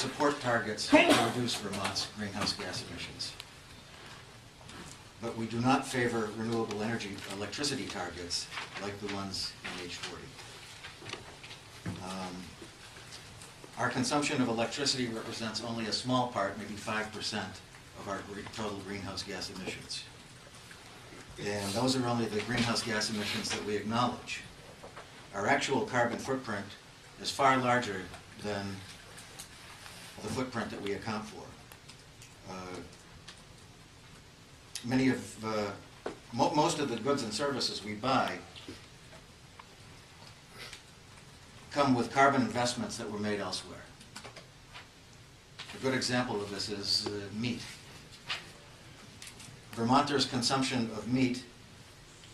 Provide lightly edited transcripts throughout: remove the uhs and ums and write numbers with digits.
support targets to reduce Vermont's greenhouse gas emissions. But we do not favor renewable energy electricity targets like the ones in H40. Our consumption of electricity represents only a small part, maybe 5% of our total greenhouse gas emissions. And those are only the greenhouse gas emissions that we acknowledge. Our actual carbon footprint is far larger than the footprint that we account for. Most of the goods and services we buy come with carbon investments that were made elsewhere. A good example of this is meat. Vermonters' consumption of meat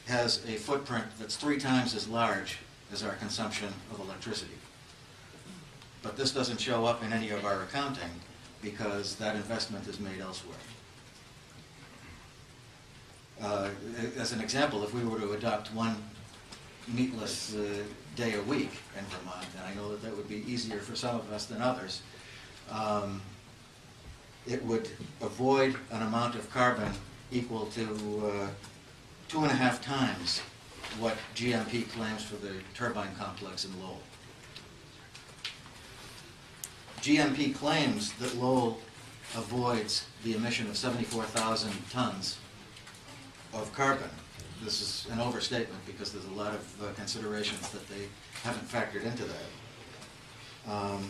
has a footprint that's 3 times as large as our consumption of electricity. But this doesn't show up in any of our accounting because that investment is made elsewhere. As an example, if we were to adopt one meatless day a week in Vermont, and I know that that would be easier for some of us than others, it would avoid an amount of carbon equal to 2.5 times what GMP claims for the turbine complex in Lowell. GMP claims that Lowell avoids the emission of 74,000 tons of carbon. This is an overstatement because there's a lot of considerations that they haven't factored into that.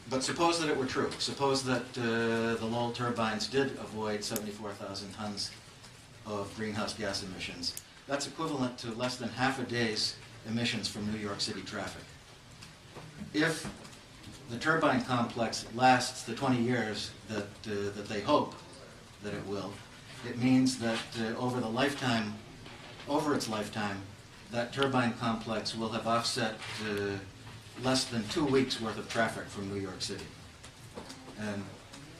But suppose that it were true. Suppose that the Lowell turbines did avoid 74,000 tons of greenhouse gas emissions. That's equivalent to less than half a day's emissions from New York City traffic. If the turbine complex lasts the 20 years that they hope that it will, it means that over its lifetime, that turbine complex will have offset less than 2 weeks worth of traffic from New York City. And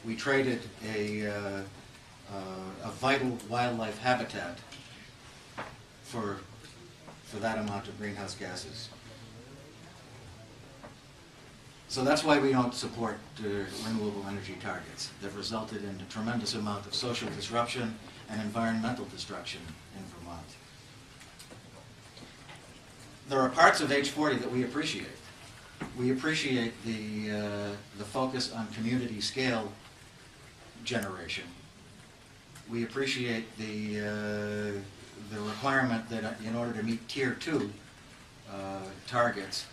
we traded a vital wildlife habitat for that amount of greenhouse gases. So that's why we don't support renewable energy targets. They've resulted in a tremendous amount of social disruption and environmental destruction in Vermont. There are parts of H40 that we appreciate. We appreciate the focus on community scale generation. We appreciate the requirement that in order to meet Tier 2 targets,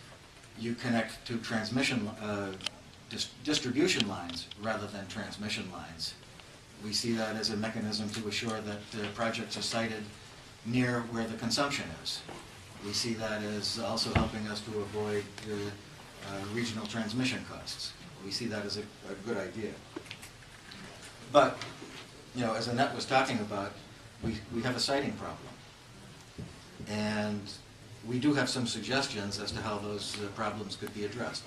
you connect to transmission, distribution lines rather than transmission lines. We see that as a mechanism to assure that projects are sited near where the consumption is. We see that as also helping us to avoid regional transmission costs. We see that as a good idea. But, as Annette was talking about, we have a siting problem. And we do have some suggestions as to how those problems could be addressed.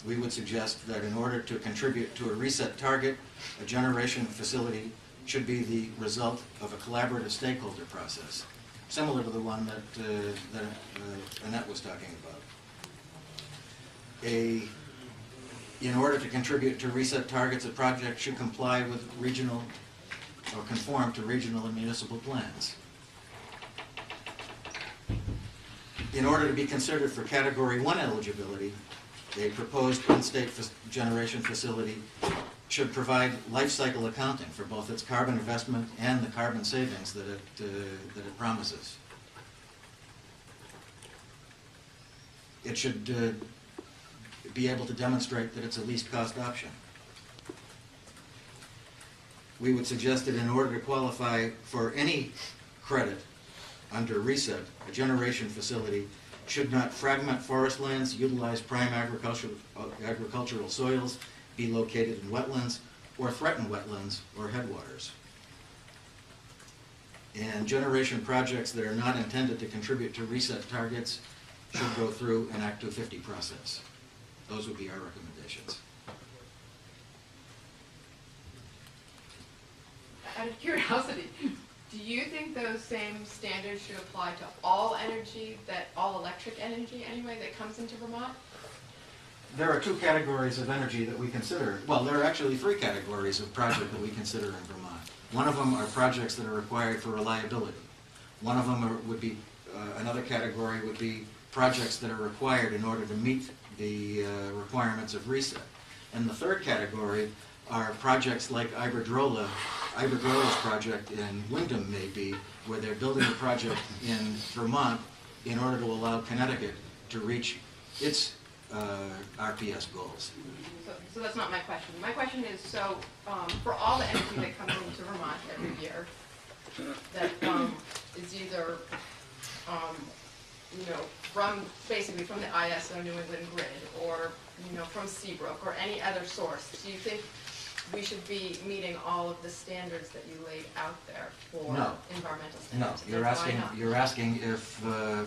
We would suggest that in order to contribute to a reset target, a generation facility should be the result of a collaborative stakeholder process, similar to the one that Annette was talking about. In order to contribute to reset targets, a project should comply with regional or conform to regional and municipal plans. In order to be considered for Category 1 eligibility, a proposed in-state generation facility should provide life cycle accounting for both its carbon investment and the carbon savings that it promises. It should be able to demonstrate that it's a least cost option. We would suggest that in order to qualify for any credit under reset, a generation facility should not fragment forest lands, utilize prime agricultural soils, be located in wetlands, or threaten wetlands or headwaters. And generation projects that are not intended to contribute to reset targets should go through an Act 250 process. Those would be our recommendations. Out of curiosity, do you think those same standards should apply to all energy, all electric energy anyway, that comes into Vermont? there are two categories of energy that we consider. Well, there are actually three categories of project that we consider in Vermont. One of them are projects that are required for reliability. One of them would be, another category would be projects that are required in order to meet the requirements of reset. And the third category are projects like Iberdrola's project in Wyndham may be, where they're building a project in Vermont in order to allow Connecticut to reach its RPS goals. So that's not my question. My question is, so for all the energy that comes into Vermont every year, that is either, basically from the ISO New England grid, or, from Seabrook, or any other source, do you think we should be meeting all of the standards that you laid out there for environmental standards? No, you're asking if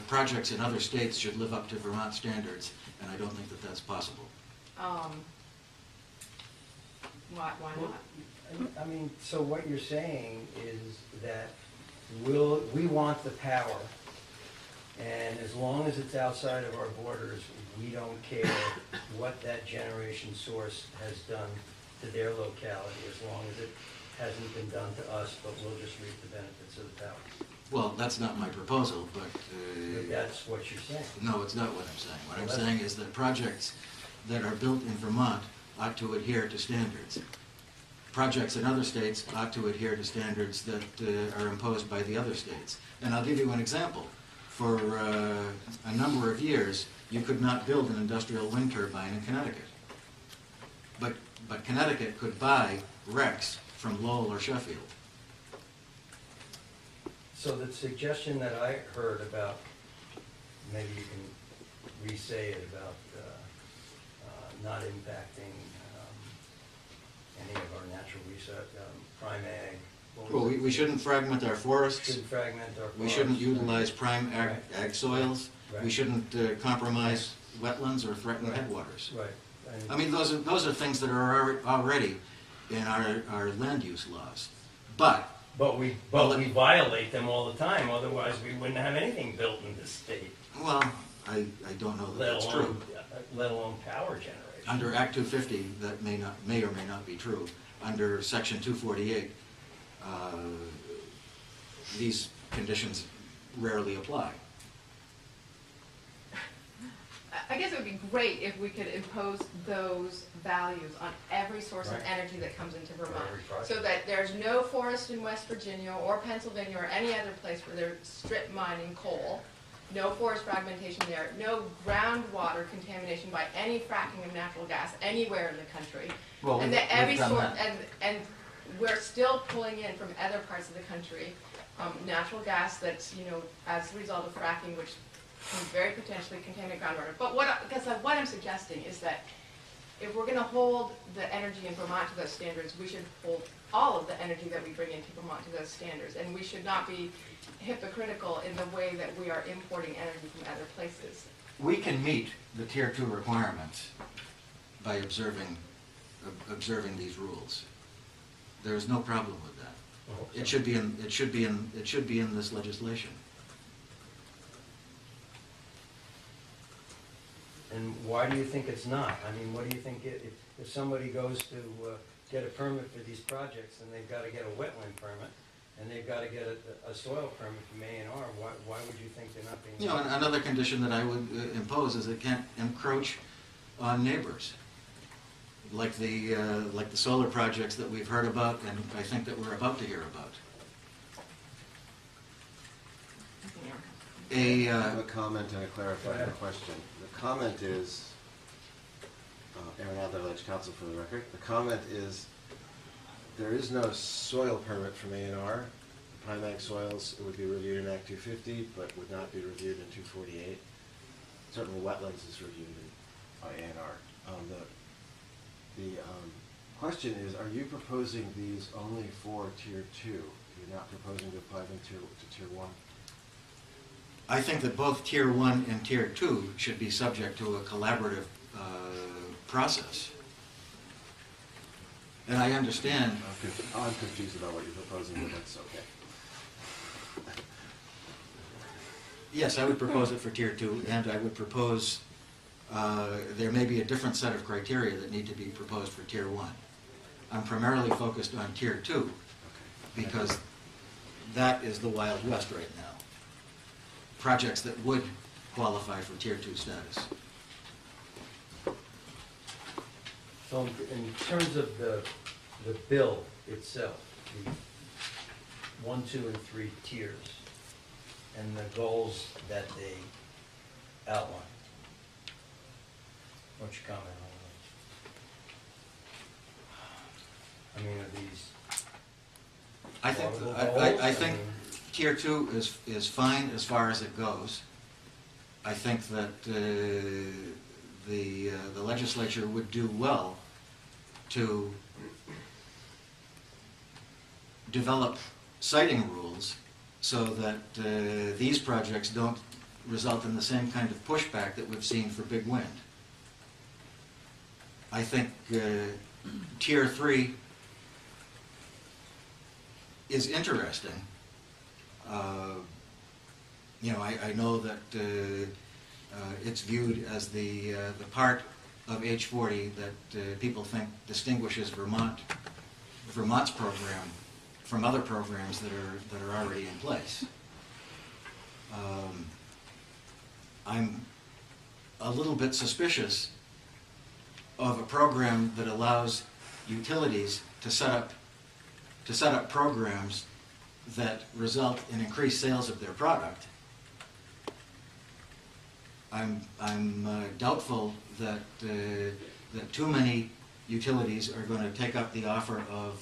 projects in other states should live up to Vermont standards, and I don't think that that's possible. Why not? I mean, so what you're saying is that we want the power, and as long as it's outside of our borders, we don't care what that generation source has done to their locality, as long as it hasn't been done to us, but we'll just reap the benefits of the power. Well, that's not my proposal, but... But that's what you're saying. No, it's not what I'm saying. What I'm saying is that projects that are built in Vermont ought to adhere to standards. Projects in other states ought to adhere to standards that are imposed by the other states. And I'll give you an example. For a number of years, you could not build an industrial wind turbine in Connecticut. But Connecticut could buy RECs from Lowell or Sheffield. So the suggestion that I heard about, maybe you can re-say it, about not impacting any of our natural resources, prime ag. Well, we shouldn't fragment our forests. Shouldn't fragment our forests. We shouldn't utilize prime ag soils. Right. We shouldn't compromise wetlands or threaten headwaters. Right. I mean, those are things that are already in our land use laws. But we violate them all the time, otherwise we wouldn't have anything built in this state. well, I don't know that that's true. Let alone power generation. Under Act 250, that may or may not be true. Under Section 248, these conditions rarely apply. I guess it would be great if we could impose those values on every source of energy that comes into Vermont, so that there's no forest in West Virginia or Pennsylvania or any other place where they're strip mining coal, no forest fragmentation there, no groundwater contamination by any fracking of natural gas anywhere in the country, Well, and that every we've done source, that. and we're still pulling in from other parts of the country natural gas that's, as a result of fracking, which can very potentially contaminate groundwater. But what I'm suggesting is that if we're going to hold the energy in Vermont to those standards, we should hold all of the energy that we bring into Vermont to those standards, and we should not be hypocritical in the way that we are importing energy from other places. We can meet the Tier 2 requirements by observing these rules. There's no problem with that. It should be in this legislation. And why do you think it's not? I mean, what do you think, if somebody goes to get a permit for these projects, and they've got to get a wetland permit, and they've got to get a soil permit from A&R, why would you think they're not being... Another condition that I would impose is it can't encroach on neighbors, like the solar projects that we've heard about, and I think that we're about to hear about. I have a comment and a clarifying question. The comment is, Aaron Adler, Ledge Council for the record, the comment is there is no soil permit from A&R. Prime ag soils would be reviewed in Act 250, but would not be reviewed in 248. Certainly wetlands is reviewed by A&R. The question is, are you proposing these only for Tier 2? You're not proposing to apply them to Tier 1? I think that both Tier 1 and Tier 2 should be subject to a collaborative process. And I understand... I'm confused about what you're proposing, but that's okay. Yes, I would propose it for Tier 2, and I would propose there may be a different set of criteria that need to be proposed for Tier 1. I'm primarily focused on Tier 2 because that is the Wild West right now. Projects that would qualify for Tier 2 status. So in terms of the bill itself, the 1, 2, and 3 tiers, and the goals that they outline, what's your comment on those? I mean, are these I think, laudable I goals? think mean, Tier 2 is fine as far as it goes. I think that the legislature would do well to develop siting rules so that these projects don't result in the same kind of pushback that we've seen for big wind. I think Tier 3 is interesting. You know, I know that it's viewed as the part of H40 that people think distinguishes Vermont's program from other programs that are already in place. I'm a little bit suspicious of a program that allows utilities to set up programs that result in increased sales of their product. I'm doubtful that that too many utilities are going to take up the offer of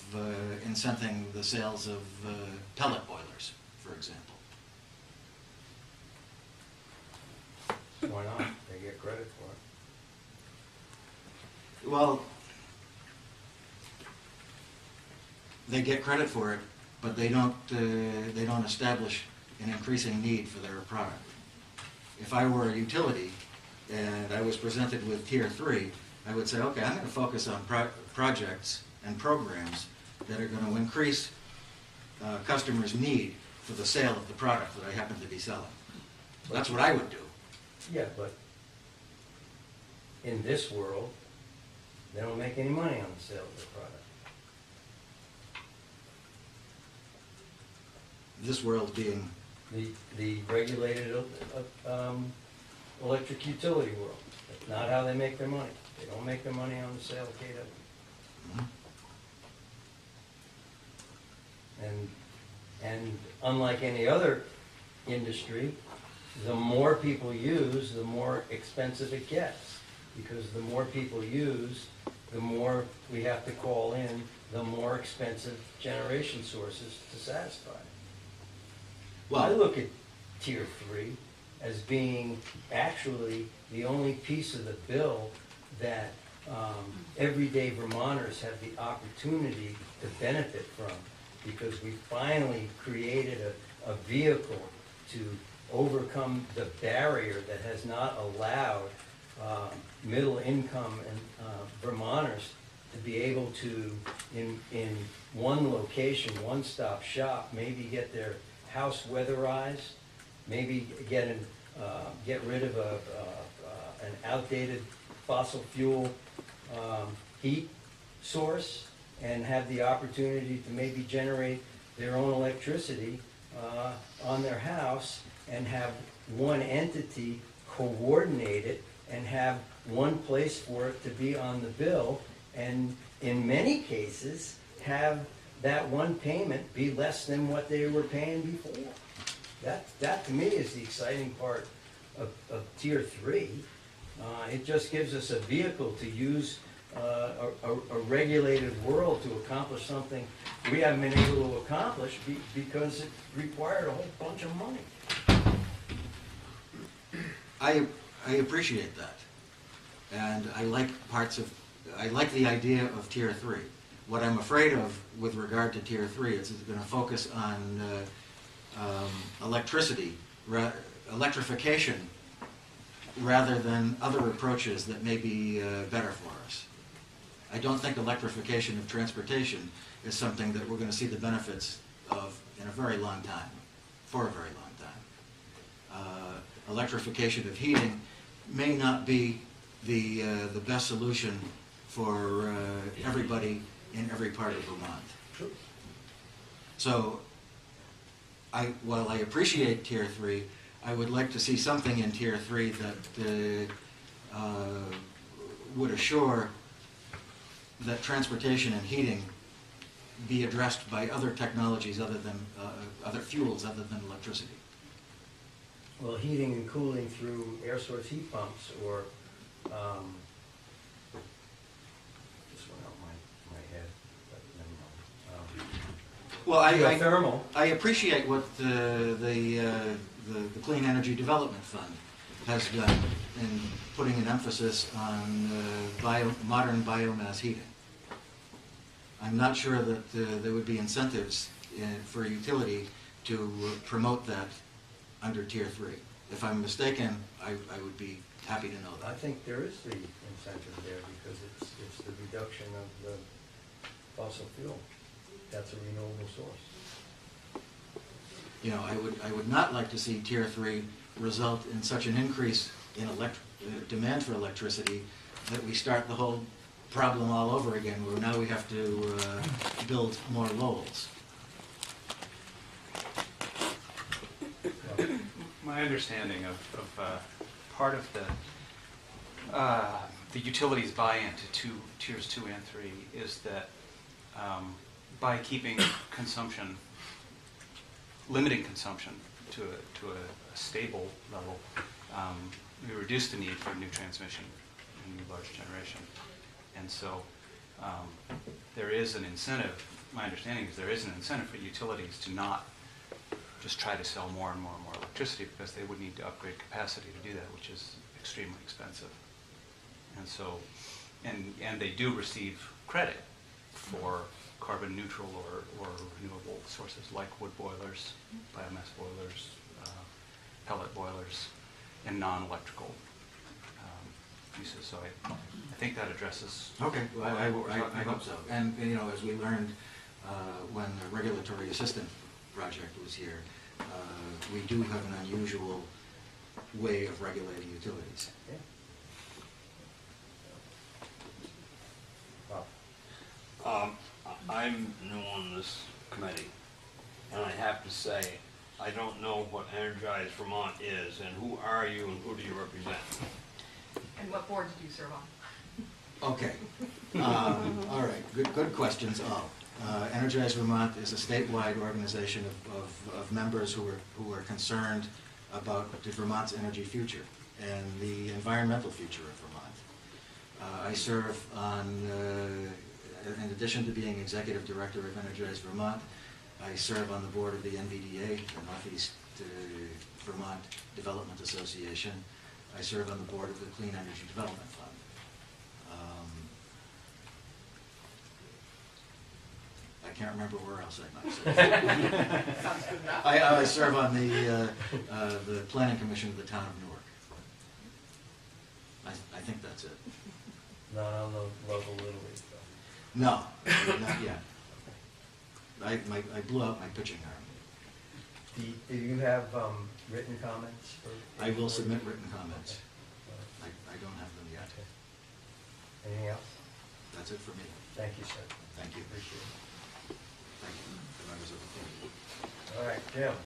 incenting the sales of pellet boilers, for example. why not? They get credit for it. Well, they get credit for it, but they don't establish an increasing need for their product. If I were a utility and I was presented with Tier 3, I would say, okay, I'm going to focus on projects and programs that are going to increase customers' need for the sale of the product that I happen to be selling. That's what I would do. Yeah, but in this world, they don't make any money on the sale of their product. This world being, The regulated electric utility world. That's not how they make their money. They don't make their money on the sale of KW. And unlike any other industry, the more people use, the more expensive it gets. Because the more people use, the more we have to call in, the more expensive generation sources to satisfy. Well, I look at Tier 3 as being actually the only piece of the bill that everyday Vermonters have the opportunity to benefit from, because we finally created a vehicle to overcome the barrier that has not allowed middle income and Vermonters to be able to, in one location, one-stop shop, maybe get their house weatherized, maybe get rid of an outdated fossil fuel heat source, and have the opportunity to maybe generate their own electricity on their house, and have one entity coordinate it and have one place for it to be on the bill, and in many cases have that one payment be less than what they were paying before. That to me is the exciting part of Tier 3. It just gives us a vehicle to use a regulated world to accomplish something we haven't been able to accomplish because it required a whole bunch of money. I appreciate that. And I like the idea of Tier 3. What I'm afraid of with regard to Tier 3 is it's going to focus on electrification rather than other approaches that may be better for us. I don't think electrification of transportation is something that we're going to see the benefits of in a very long time, for a very long time. Electrification of heating may not be the best solution for everybody in every part of Vermont. True. So, while I appreciate Tier 3, I would like to see something in Tier 3 that would assure that transportation and heating be addressed by other technologies other than, other fuels other than electricity. Well, heating and cooling through air source heat pumps or, this went out my head, but never mind. Well, Geothermal. I appreciate what the Clean Energy Development Fund has done in putting an emphasis on modern biomass heating. I'm not sure that there would be incentives for a utility to promote that under Tier 3. If I'm mistaken, I would be happy to know I that. think there is the incentive there because it's the reduction of the fossil fuel. That's a renewable source. You know, I would not like to see Tier 3 result in such an increase in demand for electricity that we start the whole problem all over again, where now we have to build more Lowells. My understanding of part of the utilities buy-in to tiers 2 and 3 is that by keeping consumption, limiting consumption to a stable level, we reduce the need for new transmission and new large generation. And so there is an incentive, my understanding is there is an incentive for utilities to not just try to sell more and more and more electricity because they would need to upgrade capacity to do that, which is extremely expensive. And so, and they do receive credit for carbon neutral or renewable sources like wood boilers, biomass boilers, pellet boilers, and non-electrical uses. So I think that addresses. Okay, well, I what we're talking hope about. so. And, you know, as we learned when the regulatory assistant project was here, we do have an unusual way of regulating utilities. Yeah. Bob. I'm new on this committee, and I have to say, I don't know what Energize Vermont is, and who are you and who do you represent? And what board did you serve on? Okay. All right, good questions all. Energize Vermont is a statewide organization of members who are concerned about Vermont's energy future and the environmental future of Vermont. I serve on, in addition to being executive director of Energize Vermont, I serve on the board of the NVDA, the Northeast Vermont Development Association. I serve on the board of the Clean Energy Development Fund. I can't remember where else I might serve. Sounds good enough. I serve on the Planning Commission of the town of Newark. I think that's it. Not on the local Little League, though. No, not yet. I blew out my pitching arm. Do you have written comments? For I will submit written comments. Okay. I don't have them yet. Okay. Anything else? That's it for me. Thank you, sir. Thank you. Appreciate it. Thank you, members of the board. All right, Jim.